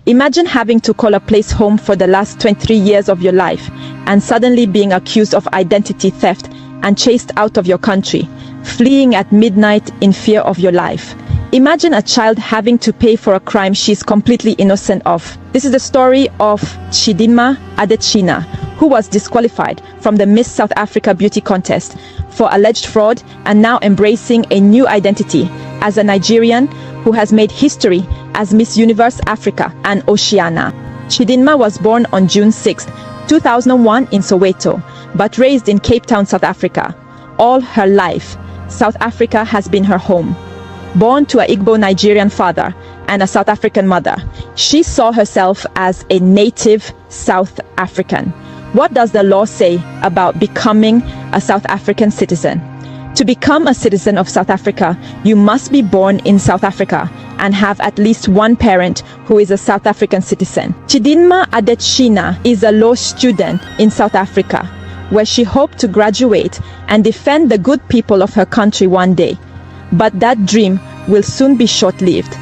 Imagine having to call a place home for the last 23 years of your life and suddenly being accused of identity theft and chased out of your country, fleeing at midnight in fear of your life. Imagine a child having to pay for a crime she's completely innocent of. This is the story of Chidinma Adetshina, who was disqualified from the Miss South Africa beauty contest for alleged fraud and now embracing a new identity as a Nigerian who has made history as Miss Universe Africa and Oceania. Chidinma was born on June 6, 2001 in Soweto, but raised in Cape Town, South Africa. All her life, South Africa has been her home. Born to an Igbo Nigerian father and a South African mother, she saw herself as a native South African. What does the law say about becoming a South African citizen? To become a citizen of South Africa, you must be born in South Africa and have at least one parent who is a South African citizen. Chidinma Adetshina is a law student in South Africa, where she hoped to graduate and defend the good people of her country one day. But that dream will soon be short-lived.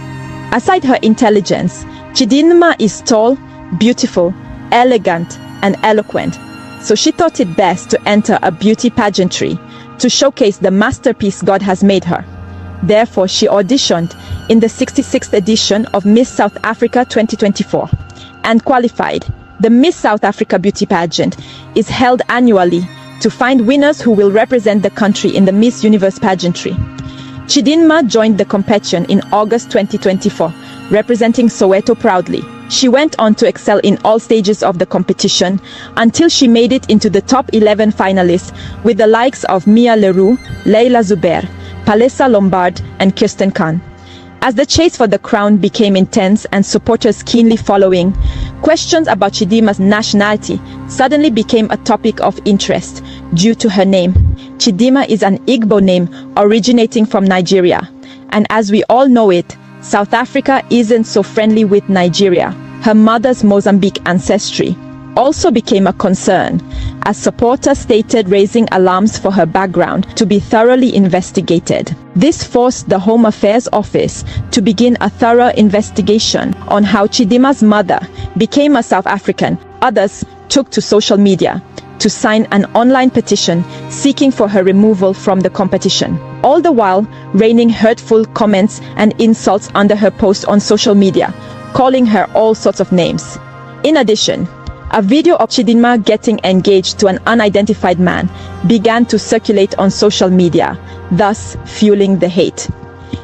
Aside her intelligence, Chidinma is tall, beautiful, elegant, and eloquent. So she thought it best to enter a beauty pageantry to showcase the masterpiece God has made her. Therefore, she auditioned in the 66th edition of Miss South Africa 2024 and qualified. The Miss South Africa beauty pageant is held annually to find winners who will represent the country in the Miss Universe pageantry. Chidinma joined the competition in August 2024, representing Soweto proudly. She went on to excel in all stages of the competition until she made it into the top 11 finalists with the likes of Mia Leroux, Leila Zubair, Palesa Lombard, and Kirsten Khan. As the chase for the crown became intense and supporters keenly following, questions about Chidinma's nationality suddenly became a topic of interest due to her name. Chidinma is an Igbo name originating from Nigeria, and as we all know it, South Africa isn't so friendly with Nigeria. Her mother's Mozambique ancestry also became a concern, as supporters stated raising alarms for her background to be thoroughly investigated. This forced the Home Affairs Office to begin a thorough investigation on how Chidinma's mother became a South African. Others took to social media to sign an online petition seeking for her removal from the competition, all the while raining hurtful comments and insults under her post on social media, calling her all sorts of names. In addition, a video of Chidinma getting engaged to an unidentified man began to circulate on social media, thus fueling the hate.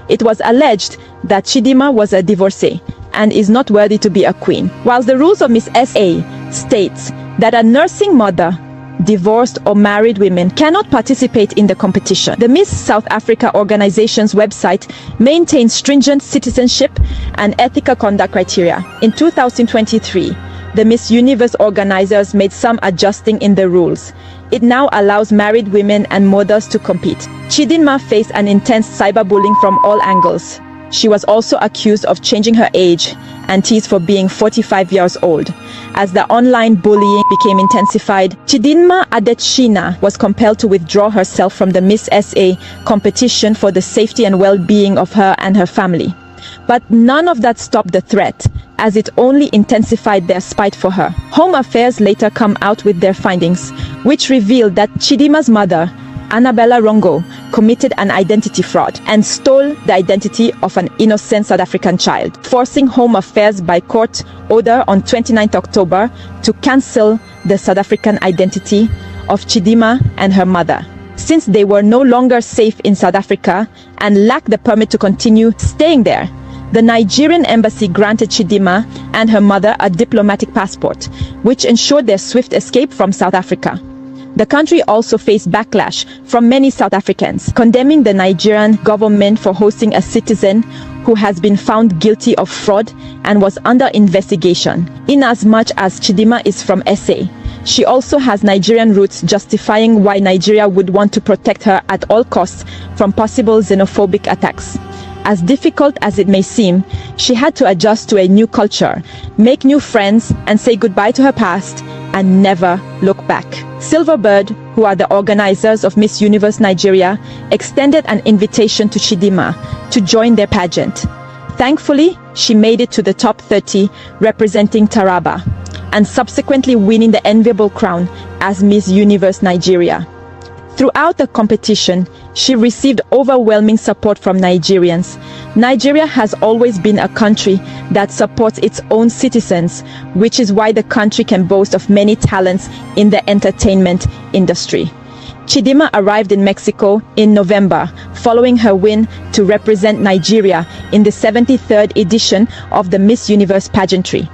It was alleged that Chidinma was a divorcee and is not worthy to be a queen, while the rules of Miss SA states that a nursing mother, divorced or married women cannot participate in the competition. The Miss South Africa organization's website maintains stringent citizenship and ethical conduct criteria. In 2023, the Miss Universe organizers made some adjusting in the rules. It now allows married women and mothers to compete. Chidinma faced an intense cyberbullying from all angles. She was also accused of changing her age and teased for being 45 years old. As the online bullying became intensified, Chidinma Adetshina was compelled to withdraw herself from the Miss SA competition for the safety and well-being of her and her family. But none of that stopped the threat, as it only intensified their spite for her. Home Affairs later come out with their findings, which revealed that Chidinma's mother, Annabella Rongo, committed an identity fraud and stole the identity of an innocent South African child, forcing Home Affairs by court order on 29 October to cancel the South African identity of Chidinma and her mother, since they were no longer safe in South Africa and lacked the permit to continue staying there. The Nigerian embassy granted Chidinma and her mother a diplomatic passport, which ensured their swift escape from South Africa. The country also faced backlash from many South Africans, condemning the Nigerian government for hosting a citizen who has been found guilty of fraud and was under investigation. Inasmuch as Chidinma is from SA, she also has Nigerian roots, justifying why Nigeria would want to protect her at all costs from possible xenophobic attacks. As difficult as it may seem, she had to adjust to a new culture, make new friends, and say goodbye to her past, and never look back. Silverbird, who are the organizers of Miss Universe Nigeria, extended an invitation to Chidinma to join their pageant. Thankfully, she made it to the top 30, representing Taraba, and subsequently winning the enviable crown as Miss Universe Nigeria. Throughout the competition, she received overwhelming support from Nigerians. Nigeria has always been a country that supports its own citizens, which is why the country can boast of many talents in the entertainment industry. Chidinma arrived in Mexico in November, following her win to represent Nigeria in the 73rd edition of the Miss Universe pageantry.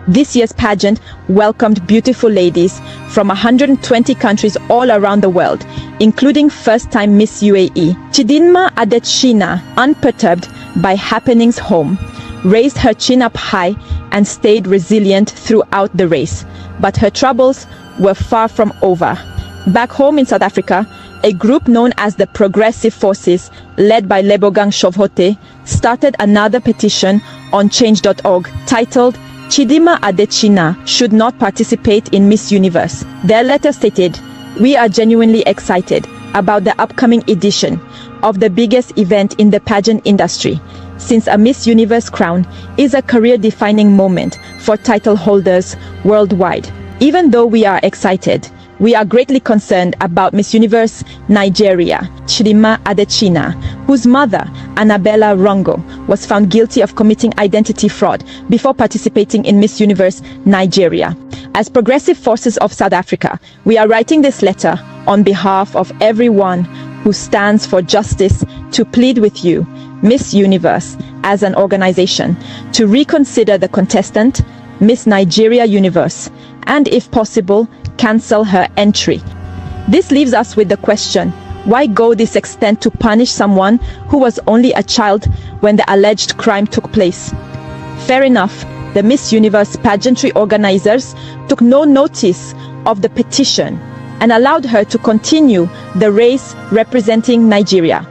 This year's pageant welcomed beautiful ladies from 120 countries all around the world, including first-time Miss UAE. Chidinma Adetshina, unperturbed by happenings home, raised her chin up high and stayed resilient throughout the race. But her troubles were far from over. Back home in South Africa, a group known as the Progressive Forces, led by Lebogang Shovhote, started another petition on change.org titled Chidinma Adetshina should not participate in Miss Universe. Their letter stated, "We are genuinely excited about the upcoming edition of the biggest event in the pageant industry, since a Miss Universe crown is a career-defining moment for title holders worldwide. Even though we are excited, we are greatly concerned about Miss Universe Nigeria, Chidinma Adetshina, whose mother, Annabella Rongo, was found guilty of committing identity fraud before participating in Miss Universe Nigeria. As Progressive Forces of South Africa, we are writing this letter on behalf of everyone who stands for justice to plead with you, Miss Universe, as an organization, to reconsider the contestant, Miss Nigeria Universe, and if possible, cancel her entry." This leaves us with the question, why go this extent to punish someone who was only a child when the alleged crime took place? Fair enough, the Miss Universe pageantry organizers took no notice of the petition and allowed her to continue the race representing Nigeria.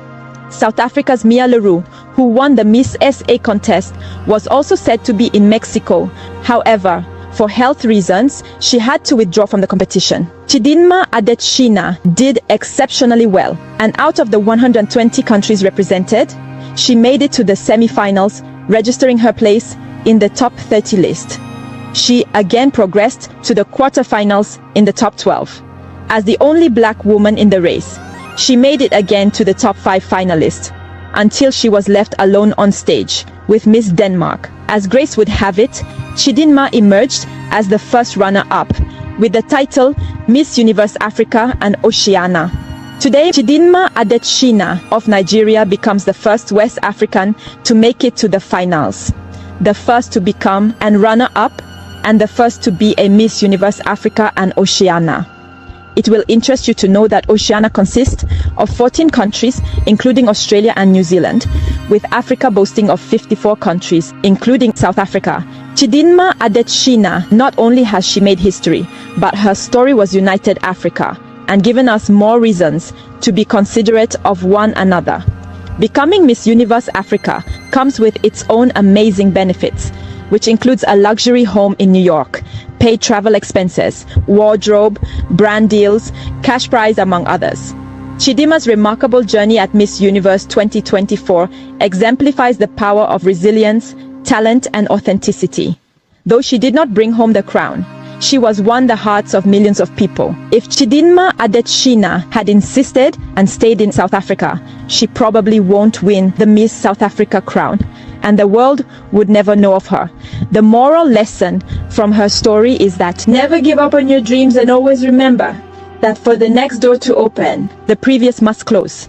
South Africa's Mia Leroux, who won the Miss SA contest, was also said to be in Mexico. However, for health reasons, she had to withdraw from the competition. Chidinma Adetshina did exceptionally well, and out of the 120 countries represented, she made it to the semi-finals, registering her place in the top 30 list. She again progressed to the quarterfinals in the top 12. As the only black woman in the race, she made it again to the top 5 finalists, until she was left alone on stage with Miss Denmark. As grace would have it, Chidinma emerged as the first runner-up, with the title Miss Universe Africa and Oceania. Today, Chidinma Adetshina of Nigeria becomes the first West African to make it to the finals, the first to become an runner-up, and the first to be a Miss Universe Africa and Oceania. It will interest you to know that Oceania consists of 14 countries, including Australia and New Zealand, with Africa boasting of 54 countries, including South Africa. Chidinma Adetshina, not only has she made history, but her story was united Africa and given us more reasons to be considerate of one another. Becoming Miss Universe Africa comes with its own amazing benefits, which includes a luxury home in New York, paid travel expenses, wardrobe, brand deals, cash prize, among others. Chidinma's remarkable journey at Miss Universe 2024 exemplifies the power of resilience, talent, and authenticity. Though she did not bring home the crown, she was won the hearts of millions of people. If Chidinma Adetshina had insisted and stayed in South Africa, she probably won't win the Miss South Africa crown, and the world would never know of her. The moral lesson from her story is that never give up on your dreams, and always remember that for the next door to open, the previous must close.